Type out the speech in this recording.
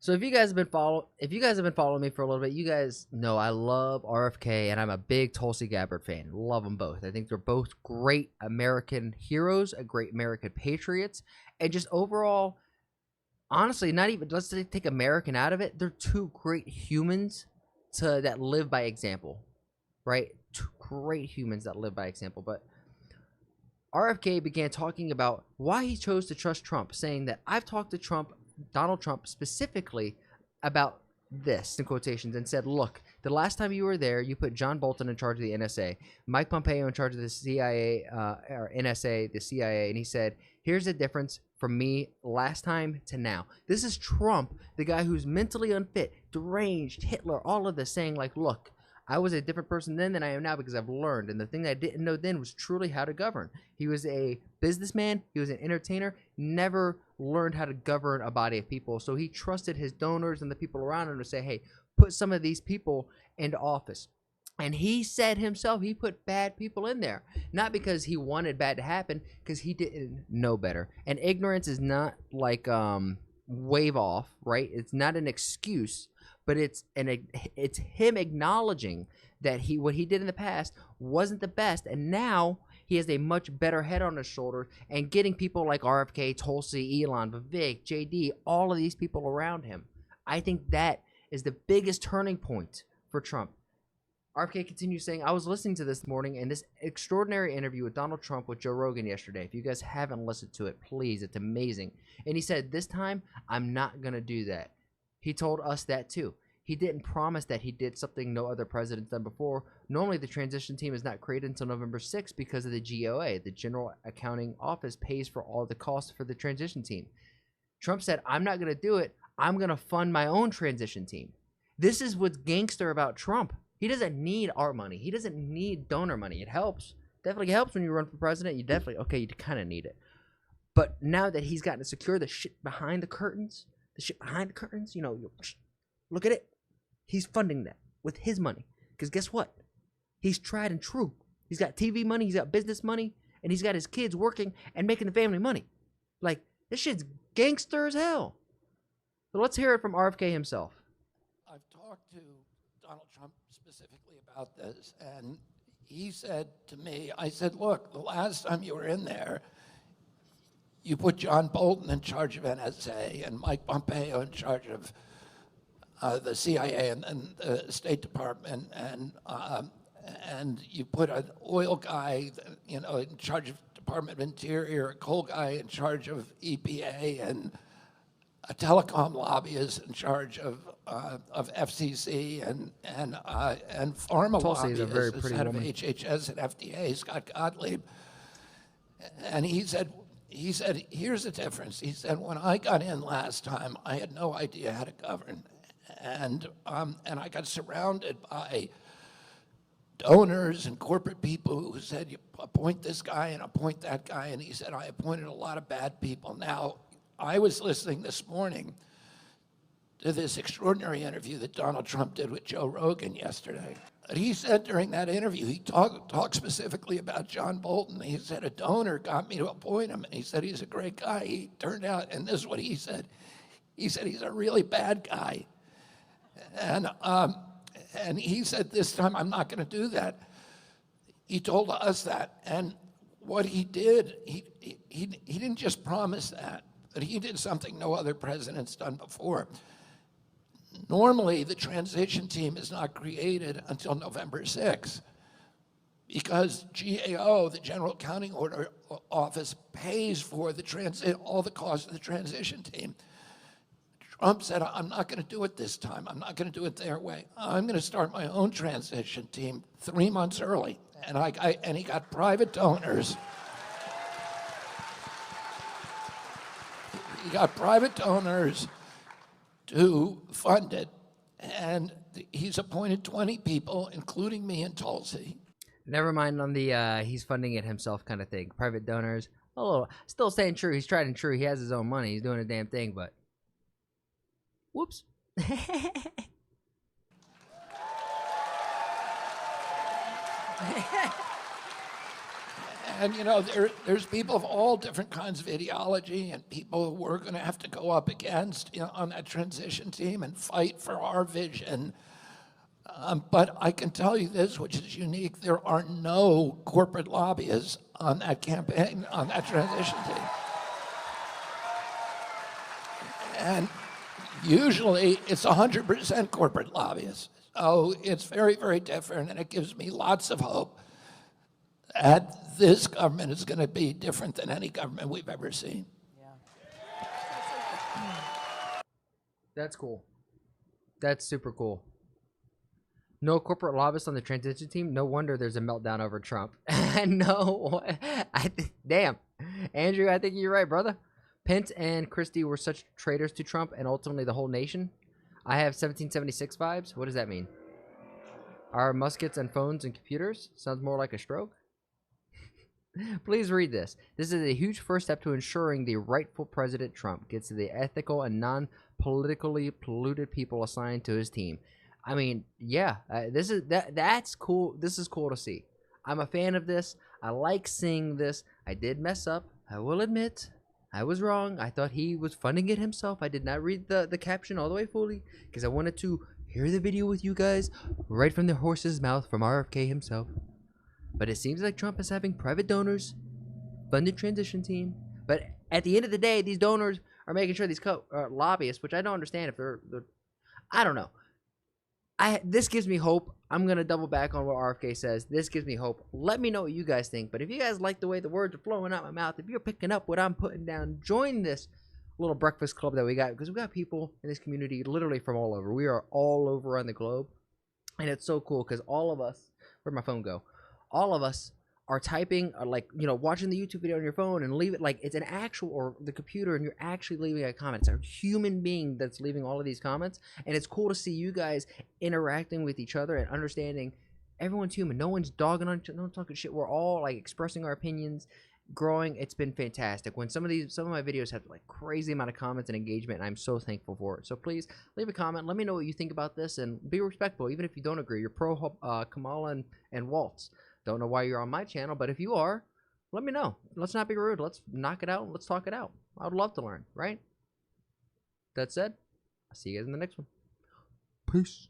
So if you guys have been following me for a little bit, you guys know I love RFK and I'm a big Tulsi Gabbard fan. Love them both. I think they're both great American heroes, great American patriots, and just overall, honestly, not even let's take American out of it. They're two great humans that live by example, right? Two great humans that live by example. But RFK began talking about why he chose to trust Trump, saying that I've talked to Donald Trump specifically about this in quotations and said, look, the last time you were there, you put John Bolton in charge of the NSA, Mike Pompeo in charge of the CIA, or NSA, the CIA, and he said, here's the difference from me last time to now. This is Trump, the guy who's mentally unfit, deranged, Hitler, all of this, saying like, look, I was a different person then than I am now because I've learned. And the thing that I didn't know then was truly how to govern. He was a businessman. He was an entertainer. Never learned how to govern a body of people. So he trusted his donors and the people around him to say, hey, put some of these people into office. And he said himself, he put bad people in there. Not because he wanted bad to happen, because he didn't know better. And ignorance is not like wave off, right? It's not an excuse. But it's him acknowledging that what he did in the past wasn't the best, and now he has a much better head on his shoulders, and getting people like RFK, Tulsi, Elon, Vivek, JD, all of these people around him. I think that is the biggest turning point for Trump. RFK continues saying, I was listening to this morning in this extraordinary interview with Donald Trump with Joe Rogan yesterday. If you guys haven't listened to it, please, it's amazing. And he said, this time, I'm not going to do that. He told us that too. He didn't promise that he did something no other president's done before. Normally, the transition team is not created until November 6th because of the GOA. The General Accounting Office pays for all the costs for the transition team. Trump said, I'm not going to do it. I'm going to fund my own transition team. This is what's gangster about Trump. He doesn't need our money. He doesn't need donor money. It helps. Definitely helps when you run for president. You kind of need it. But now that he's gotten to secure the shit behind the curtains, you know, look at it. He's funding that with his money. Because guess what? He's tried and true. He's got TV money, he's got business money, and he's got his kids working and making the family money. Like, this shit's gangster as hell. So let's hear it from RFK himself. I've talked to Donald Trump specifically about this, and he said to me, I said, look, the last time you were in there, you put John Bolton in charge of NSA and Mike Pompeo in charge of the CIA and the State Department, and you put an oil guy, you know, in charge of Department of Interior, a coal guy in charge of EPA, and a telecom lobbyist in charge of FCC, and pharma Tulsi lobbyist is a as head of HHS and FDA, Scott Gottlieb, and he said, here's the difference. He said, when I got in last time, I had no idea how to govern. And I got surrounded by donors and corporate people who said, you appoint this guy and appoint that guy. And he said, I appointed a lot of bad people. Now, I was listening this morning to this extraordinary interview that Donald Trump did with Joe Rogan yesterday. And he said during that interview, he talked specifically about John Bolton. He said, a donor got me to appoint him. And he said, he's a great guy. He turned out, and this is what he said. He said, he's a really bad guy. And he said, this time I'm not going to do that. He told us that. And what he did, he didn't just promise that, but he did something no other president's done before. Normally, the transition team is not created until November 6th because GAO, the General Accounting Office, pays for all the costs of the transition team. Trump said, I'm not going to do it this time. I'm not going to do it their way. I'm going to start my own transition team 3 months early. And he got private donors. He got private donors to fund it. And he's appointed 20 people, including me and Tulsi. Never mind on the he's funding it himself kind of thing. Private donors. Oh, still staying true. He's tried and true. He has his own money. He's doing a damn thing, but whoops. And there's people of all different kinds of ideology, and people who we're going to have to go up against, on that transition team and fight for our vision. But I can tell you this, which is unique: there are no corporate lobbyists on that campaign, on that transition team. And usually it's 100% corporate lobbyists. So it's very, very different, and it gives me lots of hope that this government is going to be different than any government we've ever seen. That's cool. That's super cool. No corporate lobbyists on the transition team. No wonder there's a meltdown over Trump. No, damn, Andrew, I think you're right, brother. Pence and Christie were such traitors to Trump and ultimately the whole nation. I have 1776 vibes. What does that mean? Our muskets and phones and computers? Sounds more like a stroke. Please read this. This is a huge first step to ensuring the rightful President Trump gets to the ethical and non-politically polluted people assigned to his team. I mean, yeah, that's cool. This is cool to see. I'm a fan of this. I like seeing this. I did mess up. I will admit. I was wrong. I thought he was funding it himself. I did not read the caption all the way fully because I wanted to hear the video with you guys right from the horse's mouth from RFK himself. But it seems like Trump is having private donors fund the transition team. But at the end of the day, these donors are making sure these lobbyists, which I don't understand if they're I don't know. This gives me hope. I'm going to double back on what RFK says. This gives me hope. Let me know what you guys think. But if you guys like the way the words are flowing out my mouth, if you're picking up what I'm putting down, join this little breakfast club that we got. Because we got people in this community literally from all over. We are all over on the globe. And it's so cool because all of us, where'd my phone go? All of us are typing, or watching the YouTube video on your phone and leave it like it's an actual, or the computer, and you're actually leaving a comment. It's a human being that's leaving all of these comments, and it's cool to see you guys interacting with each other and understanding everyone's human. No one's dogging on each other, no one's talking shit. We're all like expressing our opinions, growing. It's been fantastic. When some of my videos have like crazy amount of comments and engagement, and I'm so thankful for it. So please leave a comment. Let me know what you think about this, and be respectful, even if you don't agree. You're pro Kamala and Waltz. Don't know why you're on my channel, but if you are, let me know. Let's not be rude. Let's knock it out. Let's talk it out. I would love to learn, right? That said, I'll see you guys in the next one. Peace.